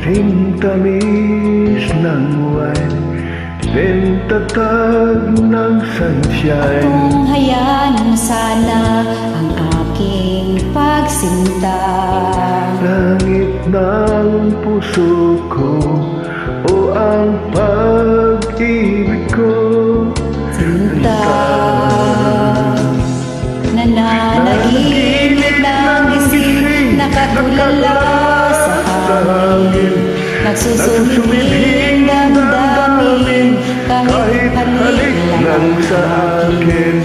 Hintamis ng wine, pintatag ng sunshine. Kung hayaan mo sana ang aking pagsinta, Langit ng puso ko o ang pag-ibig ko. sinta, nananaginip ng gising, nakatulala sa hangin, nagsusumibing damdamin, kahit halik lang sa akin.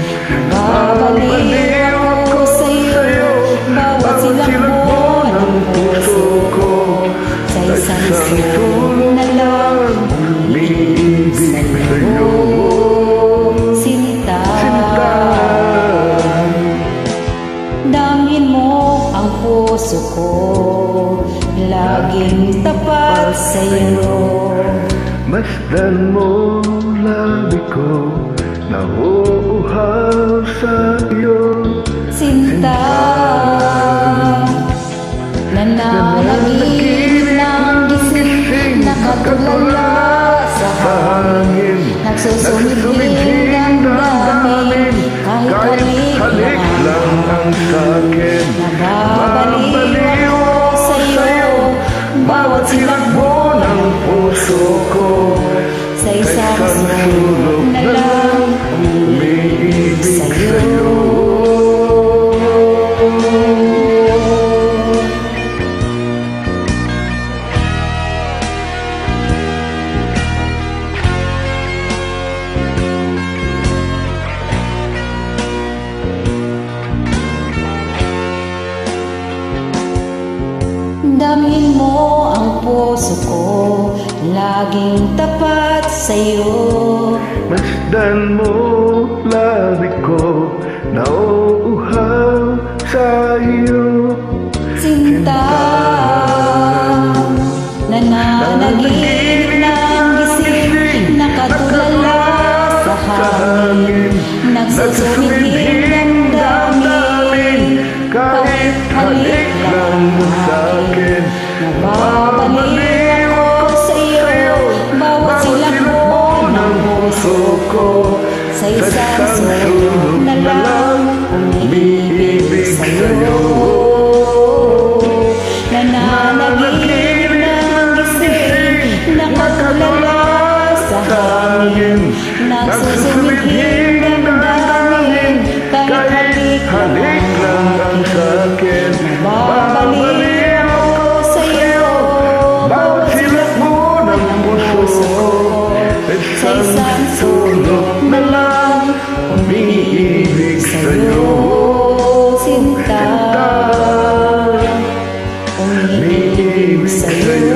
babalik ako sa'yo, bawat silakbo ng puso ko, sa isang sulong na lang umiibig sa'yo. Sinta, damhin mo ang puso ko, laging tapat sa'yo. Masdan mo labi ko, nauuhaw sa iyo. Sinta, nananaginip ng gising, nakatulala sa hangin, nagsusumibing damdamin, kahit halik lang ang sakin. nababaliw ako sa'yo, bawat silakbo ng puso ko, sa isang sulok na lang umiibig sa'yo. Damhin mo ang puso ko, laging tapat sa'yo. Masdan mo labi ko, nauuhaw sa iyo. Sinta, nananaginip ng gising, nakatulala sa hangin, nagsusumibing damdamin, kahit halik lang mo sa'kin. Nababaliw ako sa'yo, bawat silakbo ng puso ko, sa isang sulok na lang umiibig sa'yo. Nananaginip ng gising, nakatulala sa hangin, nagsusumibing damdamin, kahit halik lang ang sakin. babaliw ako sa'yo, bawat silakbo ng puso ko, sa isang sulok na lang umiibig sa'yo. Sinta, umiibig sa'yo.